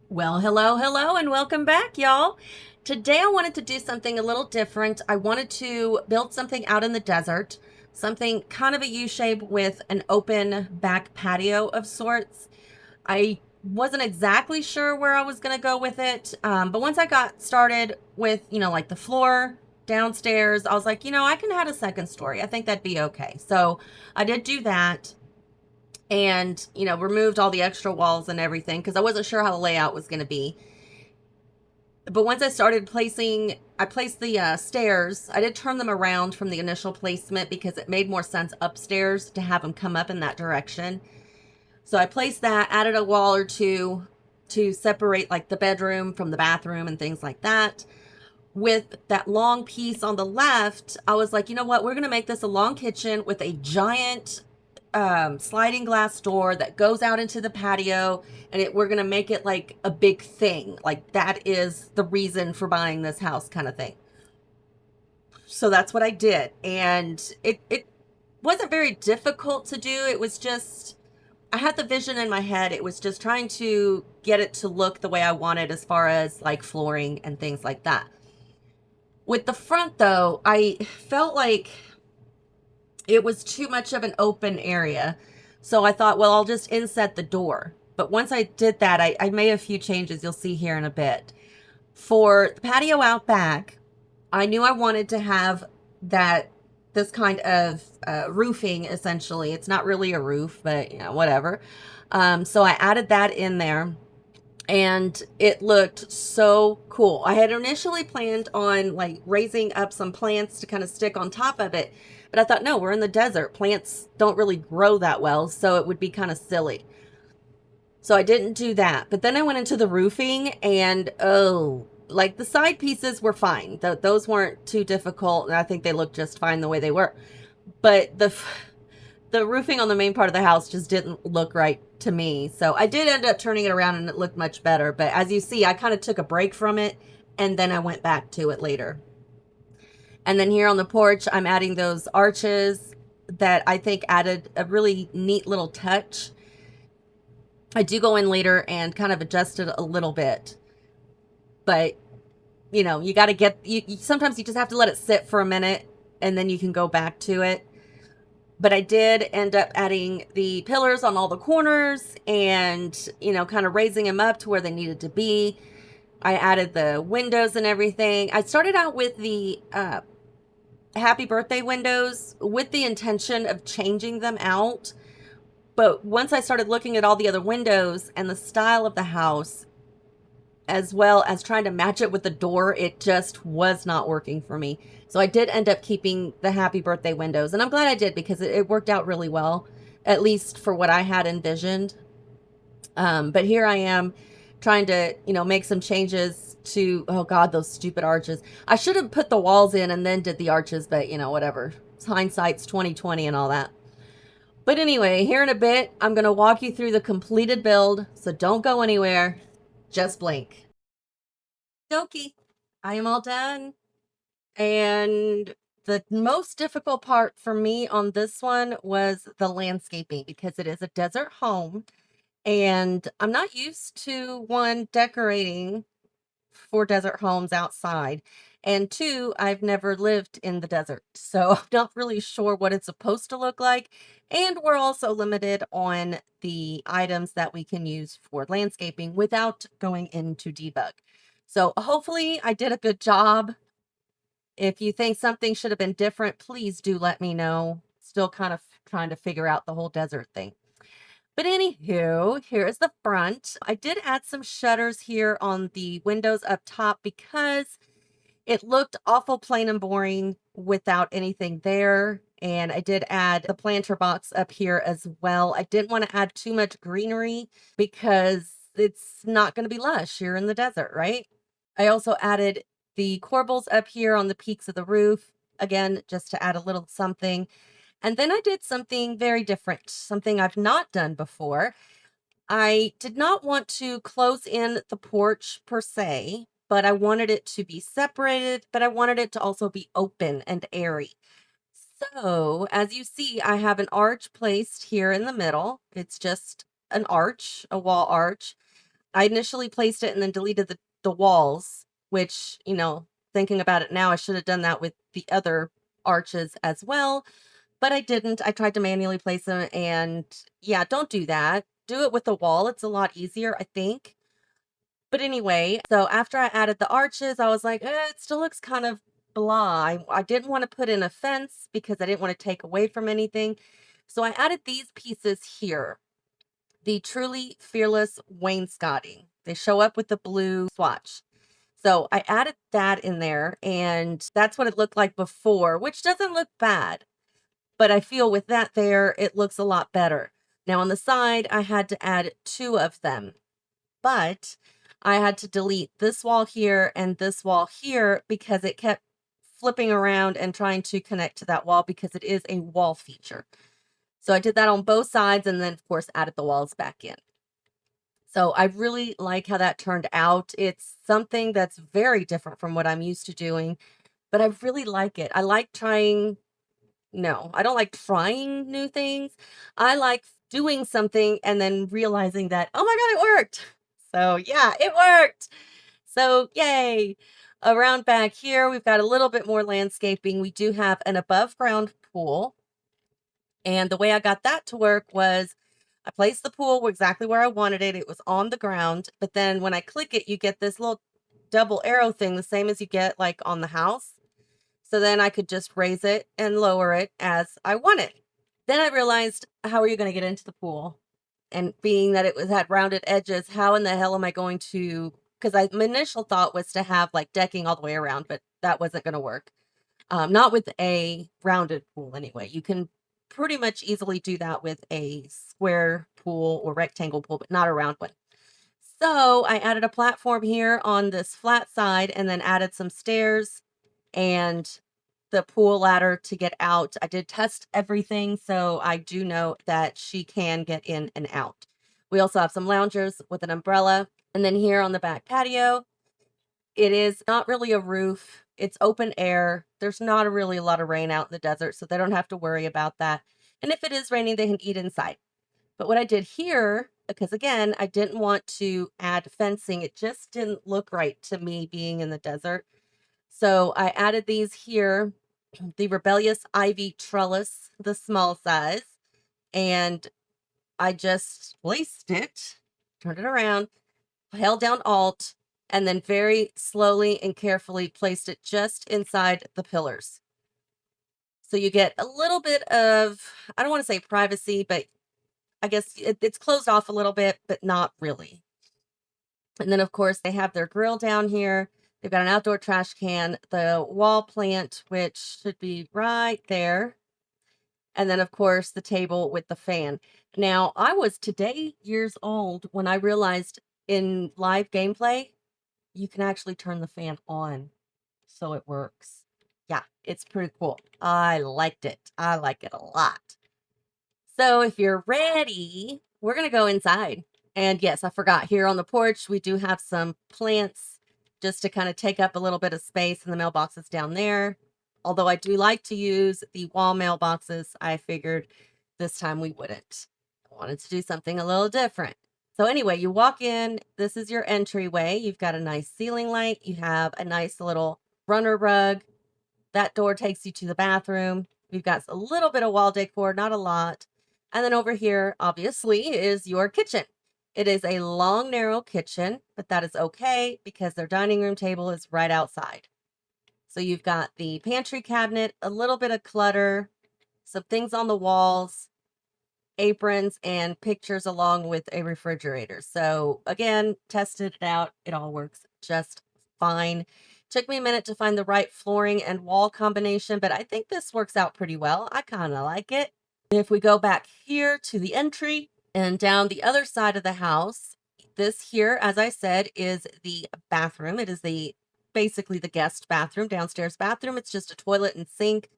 Well, hello, hello, and welcome back, y'all. Today I wanted to do something a little different. I wanted to build something out in the desert, something kind of a U shape with an open back patio of sorts. I wasn't exactly sure where I was going to go with it, but once I got started with, like the floor downstairs, I was like, I can add a second story. I think that'd be okay. So I did do that and removed all the extra walls and everything because I wasn't sure how the layout was going to be. But once I placed the stairs. I did turn them around from the initial placement because it made more sense upstairs to have them come up in that direction. So I placed that, added a wall or two to separate like the bedroom from the bathroom and things like that. With that long piece on the left, I was like, you know what? We're going to make this a long kitchen with a giant sliding glass door that goes out into the patio, and we're going to make it like a big thing. Like that is the reason for buying this house kind of thing. So that's what I did. And it wasn't very difficult to do. It was just, I had the vision in my head. It was just trying to get it to look the way I wanted as far as like flooring and things like that. With the front, though, I felt like it was too much of an open area. So I thought, well, I'll just inset the door. But once I did that, I made a few changes you'll see here in a bit. For the patio out back, I knew I wanted to have that this kind of roofing essentially. It's not really a roof, but whatever. So I added that in there and it looked so cool. I had initially planned on like raising up some plants to kind of stick on top of it, but I thought, no, we're in the desert. Plants don't really grow that well, so it would be kind of silly. So I didn't do that. But then I went into the roofing and oh, like the side pieces were fine. Those weren't too difficult, and I think they looked just fine the way they were. But the roofing on the main part of the house just didn't look right to me. So I did end up turning it around and it looked much better. But as you see, I kind of took a break from it and then I went back to it later. And then here on the porch, I'm adding those arches that I think added a really neat little touch. I do go in later and kind of adjust it a little bit. But, you got to sometimes you just have to let it sit for a minute and then you can go back to it. But I did end up adding the pillars on all the corners and, kind of raising them up to where they needed to be. I added the windows and everything. I started out with the happy birthday windows with the intention of changing them out. But once I started looking at all the other windows and the style of the house, as well as trying to match it with the door, it just was not working for me. So I did end up keeping the happy birthday windows, and I'm glad I did because it worked out really well, at least for what I had envisioned. But here I am trying to, make some changes to, oh God, those stupid arches. I should have put the walls in and then did the arches, but whatever. Hindsight's 2020 and all that. But anyway, here in a bit, I'm going to walk you through the completed build, so don't go anywhere. Just blink. Dokie, I am all done. And the most difficult part for me on this one was the landscaping because it is a desert home and I'm not used to one decorating for desert homes outside. And two, I've never lived in the desert, so I'm not really sure what it's supposed to look like. And we're also limited on the items that we can use for landscaping without going into debug. So hopefully I did a good job. If you think something should have been different, please do let me know. Still kind of trying to figure out the whole desert thing. But anywho, here is the front. I did add some shutters here on the windows up top because it looked awful plain and boring without anything there. And I did add the planter box up here as well. I didn't want to add too much greenery because it's not going to be lush. You're in the desert, right? I also added the corbels up here on the peaks of the roof, again, just to add a little something. And then I did something very different, something I've not done before. I did not want to close in the porch per se, but I wanted it to be separated, but I wanted it to also be open and airy. So, as you see, I have an arch placed here in the middle. It's just an arch, a wall arch. I initially placed it and then deleted the walls, which, thinking about it now, I should have done that with the other arches as well, but I didn't. I tried to manually place them, and yeah, don't do that. Do it with the wall. It's a lot easier, I think. But anyway, so after I added the arches, I was like, it still looks kind of blah. I didn't want to put in a fence because I didn't want to take away from anything. So I added these pieces here, the Truly Fearless wainscoting. They show up with the blue swatch. So I added that in there, and that's what it looked like before, which doesn't look bad. But I feel with that there, it looks a lot better. Now on the side, I had to add two of them, but I had to delete this wall here and this wall here because it kept flipping around and trying to connect to that wall because it is a wall feature. So I did that on both sides and then, of course, added the walls back in. So I really like how that turned out. It's something that's very different from what I'm used to doing, but I really like it. I like trying no, I don't like trying new things. I like doing something and then realizing that, oh my God, it worked. So yeah, it worked. So yay. Around back here, we've got a little bit more landscaping. We do have an above ground pool. And the way I got that to work was I placed the pool exactly where I wanted it. It was on the ground. But then when I click it, you get this little double arrow thing, the same as you get like on the house. So then I could just raise it and lower it as I wanted. Then I realized, how are you going to get into the pool? And being that it had rounded edges, how in the hell am I going to? Because my initial thought was to have like decking all the way around, but that wasn't going to work. Not with a rounded pool anyway. You can pretty much easily do that with a square pool or rectangle pool, but not a round one. So I added a platform here on this flat side and then added some stairs and the pool ladder to get out. I did test everything, so I do know that she can get in and out. We also have some loungers with an umbrella. And then here on the back patio, it is not really a roof. It's open air. There's not really a lot of rain out in the desert, so they don't have to worry about that. And if it is raining, they can eat inside. But what I did here, because again, I didn't want to add fencing. It just didn't look right to me being in the desert. So I added these here, the Rebellious Ivy Trellis, the small size, and I just placed it, turned it around, held down Alt, and then very slowly and carefully placed it just inside the pillars. So you get a little bit of, I don't want to say privacy, but I guess it's closed off a little bit, but not really. And then, of course, they have their grill down here. They've got an outdoor trash can, the wall plant, which should be right there. And then, of course, the table with the fan. Now, I was today years old when I realized in live gameplay, you can actually turn the fan on so it works. Yeah, it's pretty cool. I liked it. I like it a lot. So if you're ready, we're going to go inside. And yes, I forgot, here on the porch, we do have some plants just to kind of take up a little bit of space, and the mailboxes down there. Although I do like to use the wall mailboxes, I figured this time we wouldn't. I wanted to do something a little different. So anyway, you walk in, this is your entryway. You've got a nice ceiling light. You have a nice little runner rug. That door takes you to the bathroom. We've got a little bit of wall decor, not a lot. And then over here, obviously, is your kitchen. It is a long, narrow kitchen, but that is okay because their dining room table is right outside. So you've got the pantry cabinet, a little bit of clutter, some things on the walls, aprons, and pictures along with a refrigerator. So again, tested it out. It all works just fine. Took me a minute to find the right flooring and wall combination, but I think this works out pretty well. I kind of like it. If we go back here to the entry and down the other side of the house, this here, as I said, is the bathroom. It is basically the guest bathroom, downstairs bathroom. It's just a toilet and sink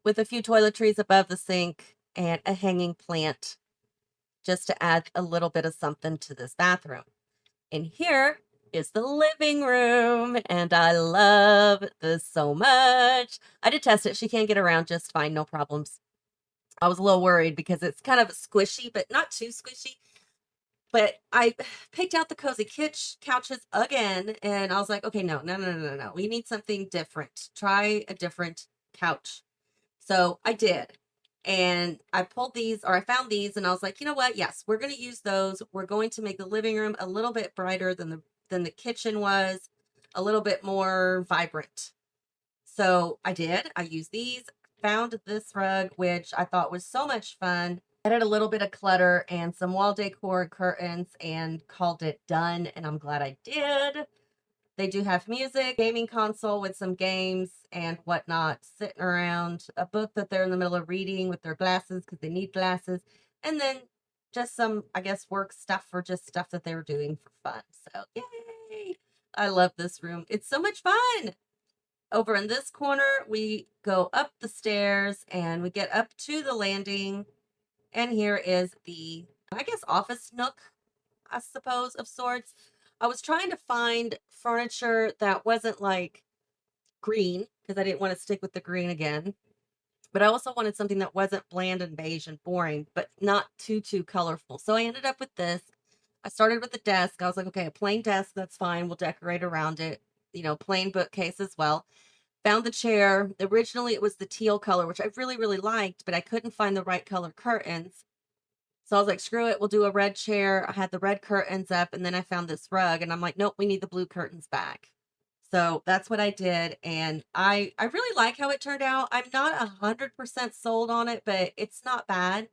with a few toiletries above the sink and a hanging plant just to add a little bit of something to this bathroom. And here is the living room, and I love this so much. I did test it. She can get around just fine, no problems. I was a little worried because it's kind of squishy, but not too squishy. But I picked out the cozy couches again, and I was like, okay, no, no, no, no, no, no. We need something different. Try a different couch. So I did. And I pulled these, or I found these, and I was like, you know what? Yes, we're going to use those. We're going to make the living room a little bit brighter than the kitchen was, a little bit more vibrant. So I did. I used these, found this rug, which I thought was so much fun. Added a little bit of clutter and some wall decor curtains and called it done. And I'm glad I did. They do have music, gaming console with some games and whatnot sitting around, a book that they're in the middle of reading with their glasses because they need glasses, and then just some, I guess, work stuff or just stuff that they were doing for fun. So, yay! I love this room. It's so much fun. Over in this corner, we go up the stairs and we get up to the landing. And here is the, I guess, office nook, I suppose, of sorts. I was trying to find furniture that wasn't like green because I didn't want to stick with the green again. But I also wanted something that wasn't bland and beige and boring, but not too colorful. So I ended up with this. I started with the desk. I was like, okay, a plain desk, that's fine. We'll decorate around it. Plain bookcase as well. Found the chair. Originally, it was the teal color, which I really, really liked, but I couldn't find the right color curtains. So I was like, screw it, we'll do a red chair. I had the red curtains up, and then I found this rug, and I'm like, nope, we need the blue curtains back. So that's what I did, and I really like how it turned out. I'm not 100% sold on it, but it's not bad.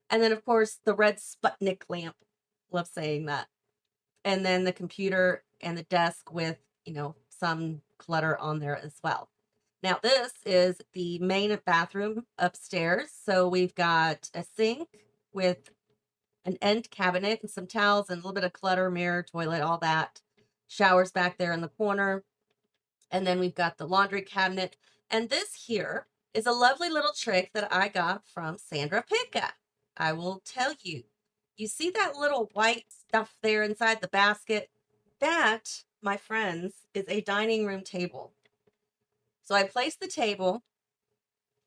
And then, of course, the red Sputnik lamp. Love saying that. And then the computer and the desk with, some clutter on there as well. Now, this is the main bathroom upstairs. So we've got a sink with an end cabinet and some towels and a little bit of clutter, mirror, toilet, all that. Showers back there in the corner. And then we've got the laundry cabinet. And this here is a lovely little trick that I got from Sandra Picka. I will tell you. You see that little white stuff there inside the basket? That, my friends, is a dining room table. So I placed the table,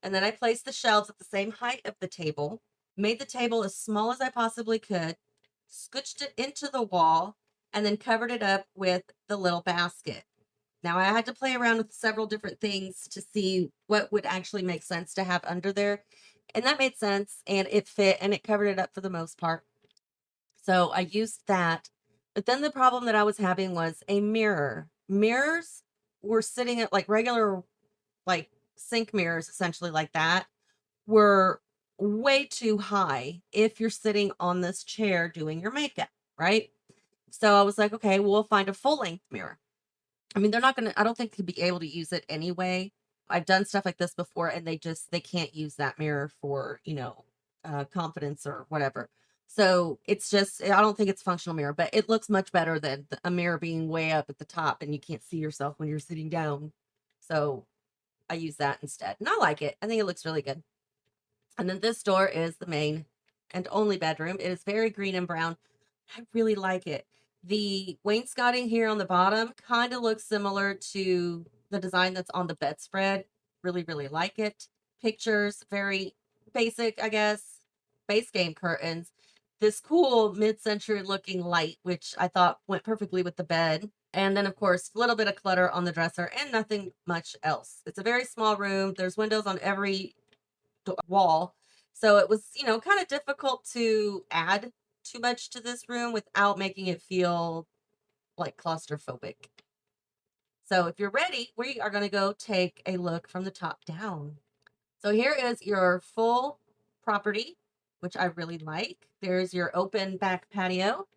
and then I placed the shelves at the same height of the table, made the table as small as I possibly could, scooched it into the wall, and then covered it up with the little basket. Now, I had to play around with several different things to see what would actually make sense to have under there. And that made sense, and it fit, and it covered it up for the most part. So I used that. But then the problem that I was having was a mirror. Mirrors were sitting at like regular, like sink mirrors, essentially like that, were way too high if you're sitting on this chair doing your makeup, right? So I was like, okay, we'll find a full length mirror. I mean, they're not gonna, I don't think they'd be able to use it anyway. I've done stuff like this before and they can't use that mirror for, confidence or whatever. So it's just, I don't think it's a functional mirror, but it looks much better than a mirror being way up at the top and you can't see yourself when you're sitting down. So I use that instead. And I like it. I think it looks really good. And then this door is the main and only bedroom. It is very green and brown. I really like it. The wainscoting here on the bottom kind of looks similar to the design that's on the bedspread. Really, really like it. Pictures, very basic, I guess. Base game curtains. This cool mid-century looking light, which I thought went perfectly with the bed. And then, of course, a little bit of clutter on the dresser and nothing much else. It's a very small room. There's windows on every wall. So it was, kind of difficult to add too much to this room without making it feel like claustrophobic. So if you're ready, we are going to go take a look from the top down. So here is your full property, which I really like. There's your open back patio.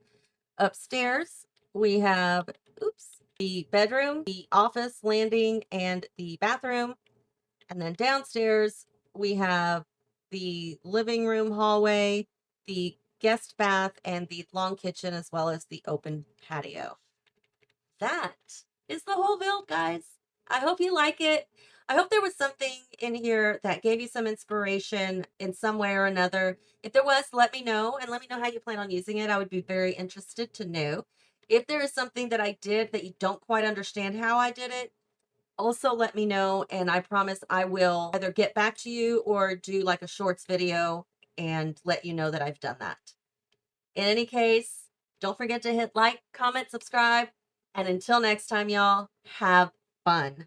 Upstairs, we have, the bedroom, the office landing, and the bathroom. And then downstairs, we have the living room hallway, the guest bath, and the long kitchen, as well as the open patio. That is the whole build, guys. I hope you like it. I hope there was something in here that gave you some inspiration in some way or another. If there was, let me know and let me know how you plan on using it. I would be very interested to know. If there is something that I did that you don't quite understand how I did it, also let me know, and I promise I will either get back to you or do like a shorts video and let you know that I've done that. In any case, Don't forget to hit like, comment, subscribe, and until next time, y'all, have fun.